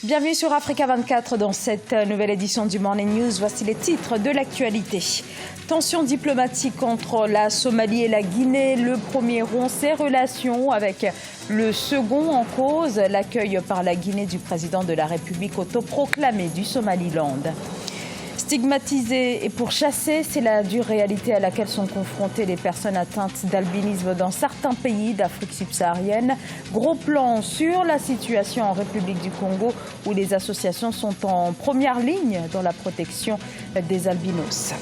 Bienvenue sur Africa 24 dans cette nouvelle édition du Morning News. Voici les titres de l'actualité. Tensions diplomatiques entre la Somalie et la Guinée. Le premier rompt ses relations avec le second en cause. L'accueil par la Guinée du président de la République autoproclamé du Somaliland. Stigmatisées et pourchassées, c'est la dure réalité à laquelle sont confrontées les personnes atteintes d'albinisme dans certains pays d'Afrique subsaharienne. Gros plan sur la situation en République du Congo où les associations sont en première ligne dans la protection des albinos.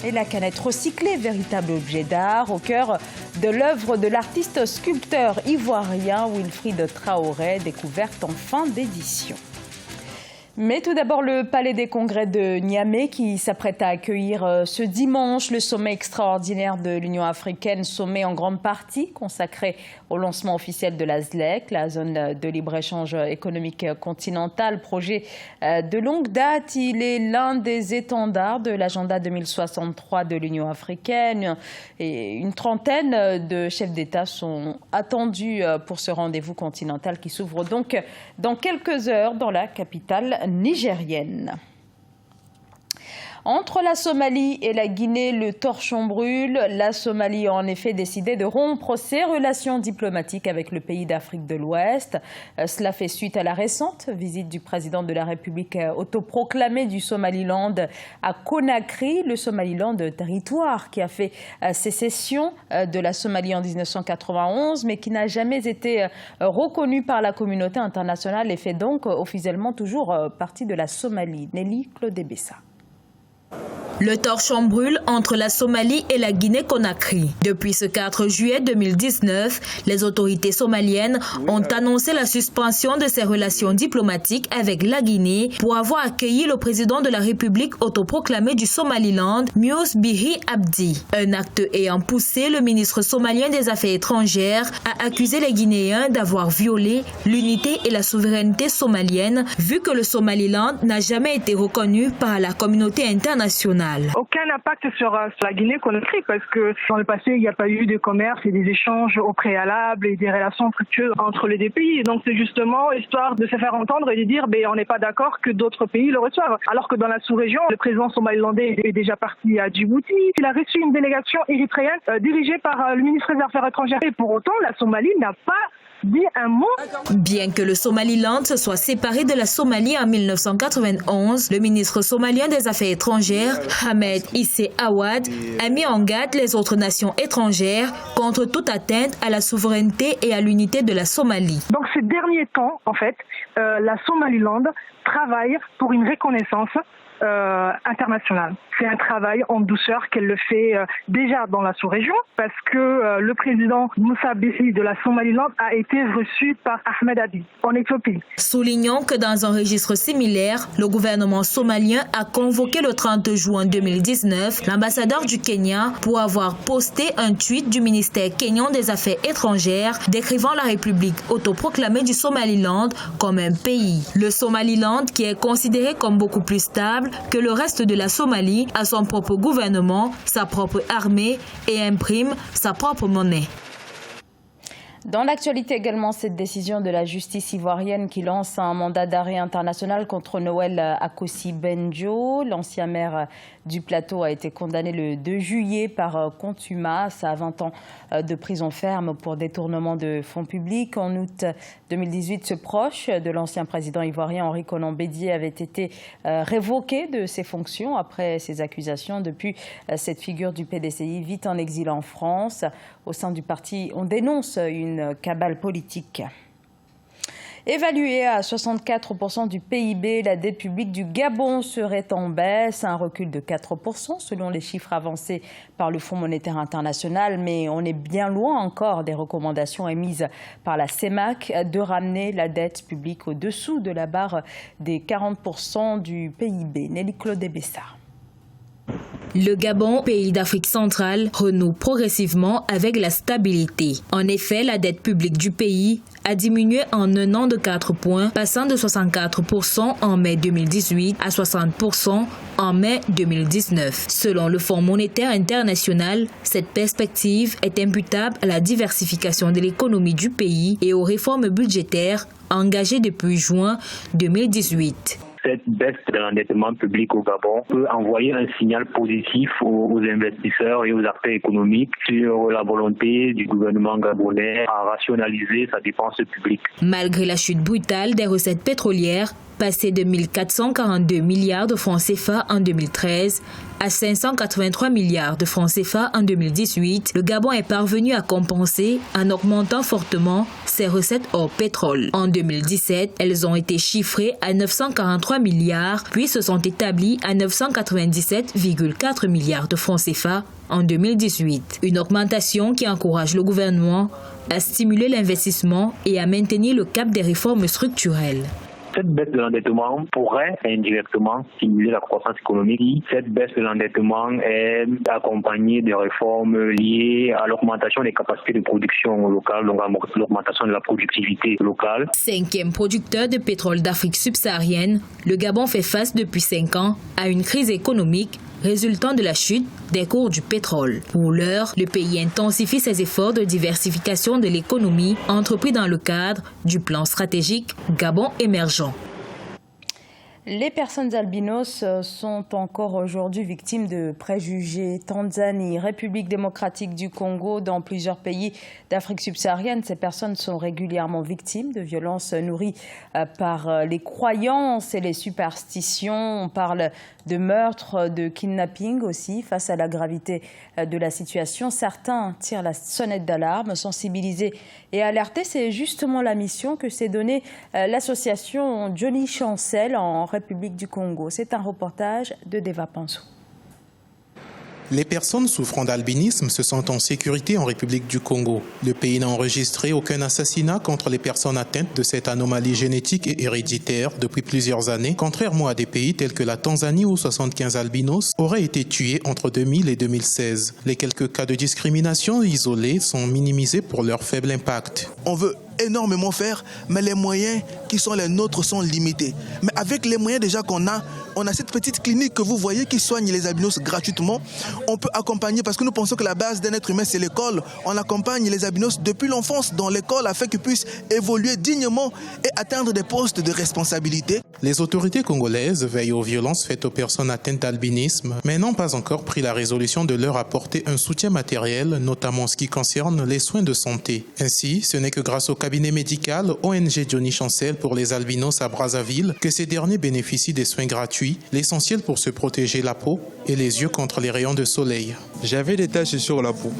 Et la canette recyclée, véritable objet d'art, au cœur de l'œuvre de l'artiste sculpteur ivoirien Wilfried Traoré, découverte en fin d'édition. Mais tout d'abord, le Palais des Congrès de Niamey qui s'apprête à accueillir ce dimanche le sommet extraordinaire de l'Union africaine, sommet en grande partie consacré au lancement officiel de la ZLEC, la zone de libre-échange économique continental, projet de longue date. Il est l'un des étendards de l'agenda 2063 de l'Union africaine et une trentaine de chefs d'État sont attendus pour ce rendez-vous continental qui s'ouvre donc dans quelques heures dans la capitale nigérienne. Entre la Somalie et la Guinée, le torchon brûle. La Somalie a en effet décidé de rompre ses relations diplomatiques avec le pays d'Afrique de l'Ouest. Cela fait suite à la récente visite du président de la République autoproclamé du Somaliland à Conakry. Le Somaliland, territoire qui a fait sécession de la Somalie en 1991, mais qui n'a jamais été reconnu par la communauté internationale et fait donc officiellement toujours partie de la Somalie. Nelly Claude-Bessa. Le torchon brûle entre la Somalie et la Guinée-Conakry. Depuis ce 4 juillet 2019, les autorités somaliennes ont annoncé la suspension de ses relations diplomatiques avec la Guinée pour avoir accueilli le président de la République autoproclamé du Somaliland, Muse Bihi Abdi. Un acte ayant poussé le ministre somalien des Affaires étrangères à accuser les Guinéens d'avoir violé l'unité et la souveraineté somalienne, vu que le Somaliland n'a jamais été reconnu par la communauté internationale. Aucun impact sur la Guinée-Conakry parce que dans le passé, il n'y a pas eu de commerce et des échanges au préalable et des relations fructueuses entre les deux pays. Donc c'est justement histoire de se faire entendre et de dire on n'est pas d'accord que d'autres pays le reçoivent. Alors que dans la sous-région, le président somalilandais est déjà parti à Djibouti. Il a reçu une délégation érythréenne dirigée par le ministre des Affaires étrangères. Et pour autant, la Somalie n'a pas dit un mot. Bien que le Somaliland se soit séparé de la Somalie en 1991, le ministre somalien des Affaires étrangères, Ahmed Issé Awad, a mis en garde les autres nations étrangères contre toute atteinte à la souveraineté et à l'unité de la Somalie. Donc ces derniers temps, en fait, la Somaliland travaille pour une reconnaissance internationale. C'est un travail en douceur qu'elle le fait déjà dans la sous-région parce que le président Moussa Bihi de la Somaliland a été reçu par Ahmed Abi en Éthiopie. Soulignons que dans un registre similaire, le gouvernement somalien a convoqué le 30 juin 2019 l'ambassadeur du Kenya pour avoir posté un tweet du ministère kényan des Affaires étrangères décrivant la République autoproclamée du Somaliland comme un pays. Le Somaliland, qui est considéré comme beaucoup plus stable que le reste de la Somalie, a son propre gouvernement, sa propre armée et imprime sa propre monnaie. Dans l'actualité également, cette décision de la justice ivoirienne qui lance un mandat d'arrêt international contre Noël Akossi Benjo. L'ancien maire du plateau a été condamné le 2 juillet par contumace à 20 ans de prison ferme pour détournement de fonds publics. En août 2018, ce proche de l'ancien président ivoirien Henri Konan Bédié avait été révoqué de ses fonctions après ces accusations. Depuis, cette figure du PDCI vit en exil en France. Au sein du parti, on dénonce une cabale politique. Évaluée à 64% du PIB, la dette publique du Gabon serait en baisse, un recul de 4% selon les chiffres avancés par le Fonds monétaire international. Mais on est bien loin encore des recommandations émises par la CEMAC de ramener la dette publique au-dessous de la barre des 40% du PIB. Nelly Claude-Bessa. Le Gabon, pays d'Afrique centrale, renoue progressivement avec la stabilité. En effet, la dette publique du pays a diminué en un an de 4 points, passant de 64% en mai 2018 à 60% en mai 2019. Selon le Fonds monétaire international, cette perspective est imputable à la diversification de l'économie du pays et aux réformes budgétaires engagées depuis juin 2018. Cette baisse de l'endettement public au Gabon peut envoyer un signal positif aux investisseurs et aux acteurs économiques sur la volonté du gouvernement gabonais à rationaliser sa dépense publique. Malgré la chute brutale des recettes pétrolières, passées de 1 442 milliards de francs CFA en 2013 à 583 milliards de francs CFA en 2018, le Gabon est parvenu à compenser en augmentant fortement ses recettes hors pétrole. En 2017, elles ont été chiffrées à 943 milliards, puis se sont établies à 997,4 milliards de francs CFA en 2018. Une augmentation qui encourage le gouvernement à stimuler l'investissement et à maintenir le cap des réformes structurelles. Cette baisse de l'endettement pourrait indirectement stimuler la croissance économique. Cette baisse de l'endettement est accompagnée de réformes liées à l'augmentation des capacités de production locale, donc à l'augmentation de la productivité locale. 5e producteur de pétrole d'Afrique subsaharienne, le Gabon fait face depuis 5 ans à une crise économique résultant de la chute des cours du pétrole. Pour l'heure, le pays intensifie ses efforts de diversification de l'économie entrepris dans le cadre du plan stratégique Gabon émergent. Les personnes albinos sont encore aujourd'hui victimes de préjugés. Tanzanie, République démocratique du Congo, dans plusieurs pays d'Afrique subsaharienne, ces personnes sont régulièrement victimes de violences nourries par les croyances et les superstitions. On parle de meurtres, de kidnapping aussi. Face à la gravité de la situation, certains tirent la sonnette d'alarme, sensibiliser et alerter. C'est justement la mission que s'est donnée l'association Johnny Chancel en République du Congo. C'est un reportage de Deva Pansou. Les personnes souffrant d'albinisme se sentent en sécurité en République du Congo. Le pays n'a enregistré aucun assassinat contre les personnes atteintes de cette anomalie génétique et héréditaire depuis plusieurs années, contrairement à des pays tels que la Tanzanie où 75 albinos auraient été tués entre 2000 et 2016. Les quelques cas de discrimination isolés sont minimisés pour leur faible impact. On veut énormément faire, mais les moyens qui sont les nôtres sont limités. Mais avec les moyens déjà qu'on a, on a cette petite clinique que vous voyez qui soigne les albinos gratuitement. On peut accompagner, parce que nous pensons que la base d'un être humain, c'est l'école. On accompagne les albinos depuis l'enfance dans l'école afin qu'ils puissent évoluer dignement et atteindre des postes de responsabilité. Les autorités congolaises veillent aux violences faites aux personnes atteintes d'albinisme, mais n'ont pas encore pris la résolution de leur apporter un soutien matériel, notamment en ce qui concerne les soins de santé. Ainsi, ce n'est que grâce au cabinet médical ONG Johnny Chancel pour les albinos à Brazzaville que ces derniers bénéficient des soins gratuits, l'essentiel pour se protéger la peau et les yeux contre les rayons de soleil. J'avais des taches sur la peau.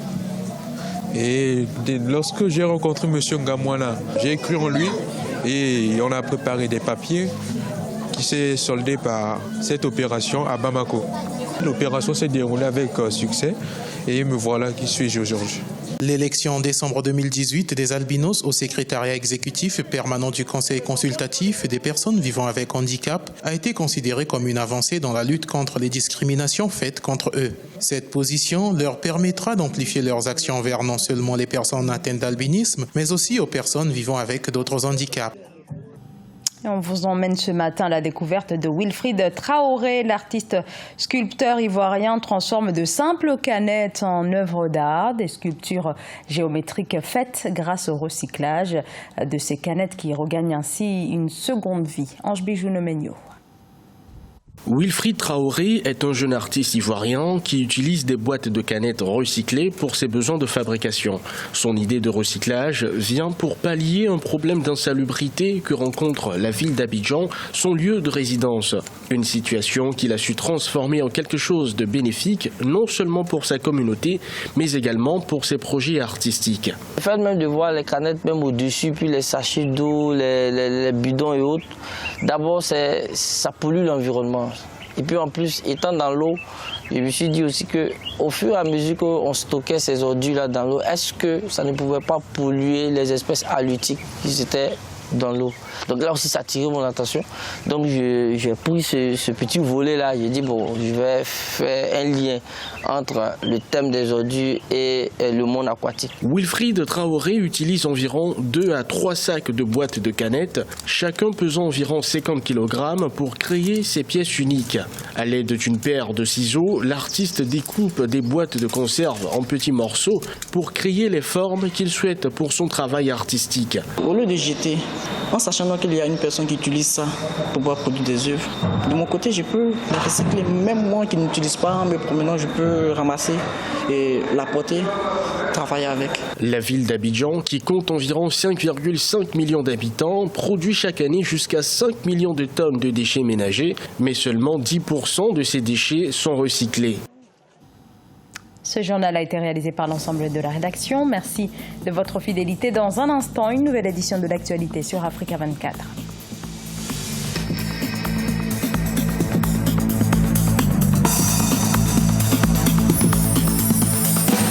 Et lorsque j'ai rencontré M. Ngamwana, j'ai cru en lui et on a préparé des papiers qui s'est soldé par cette opération à Bamako. L'opération s'est déroulée avec succès et me voilà qui suis-je aujourd'hui. L'élection en décembre 2018 des albinos au secrétariat exécutif permanent du Conseil consultatif des personnes vivant avec handicap a été considérée comme une avancée dans la lutte contre les discriminations faites contre eux. Cette position leur permettra d'amplifier leurs actions envers non seulement les personnes atteintes d'albinisme, mais aussi aux personnes vivant avec d'autres handicaps. Et on vous emmène ce matin à la découverte de Wilfried Traoré. L'artiste sculpteur ivoirien transforme de simples canettes en œuvres d'art, des sculptures géométriques faites grâce au recyclage de ces canettes qui regagnent ainsi une seconde vie. Ange Bijou-Nomenio. Wilfried Traoré est un jeune artiste ivoirien qui utilise des boîtes de canettes recyclées pour ses besoins de fabrication. Son idée de recyclage vient pour pallier un problème d'insalubrité que rencontre la ville d'Abidjan, son lieu de résidence. Une situation qu'il a su transformer en quelque chose de bénéfique, non seulement pour sa communauté, mais également pour ses projets artistiques. Le fait même de voir les canettes même au-dessus, puis les sachets d'eau, les bidons et autres, d'abord ça pollue l'environnement. Et puis en plus, étant dans l'eau, je me suis dit aussi qu'au fur et à mesure qu'on stockait ces ordures-là dans l'eau, est-ce que ça ne pouvait pas polluer les espèces halieutiques qui étaient dans l'eau. Donc là aussi, ça a attiré mon attention. Donc j'ai pris ce petit volet-là. J'ai dit, bon, je vais faire un lien entre le thème des ordures et le monde aquatique. Wilfried Traoré utilise environ 2 à 3 sacs de boîtes de canettes, chacun pesant environ 50 kg pour créer ces pièces uniques. À l'aide d'une paire de ciseaux, l'artiste découpe des boîtes de conserve en petits morceaux pour créer les formes qu'il souhaite pour son travail artistique. Au lieu de jeter, en sachant qu'il y a une personne qui utilise ça pour pouvoir produire des œuvres, de mon côté, je peux les recycler. Même moi qui n'utilise pas, en me promenant, je peux ramasser et l'apporter, travailler avec. La ville d'Abidjan, qui compte environ 5,5 millions d'habitants, produit chaque année jusqu'à 5 millions de tonnes de déchets ménagers, mais seulement 10% de ces déchets sont recyclés. Ce journal a été réalisé par l'ensemble de la rédaction. Merci de votre fidélité. Dans un instant, une nouvelle édition de l'actualité sur Africa 24.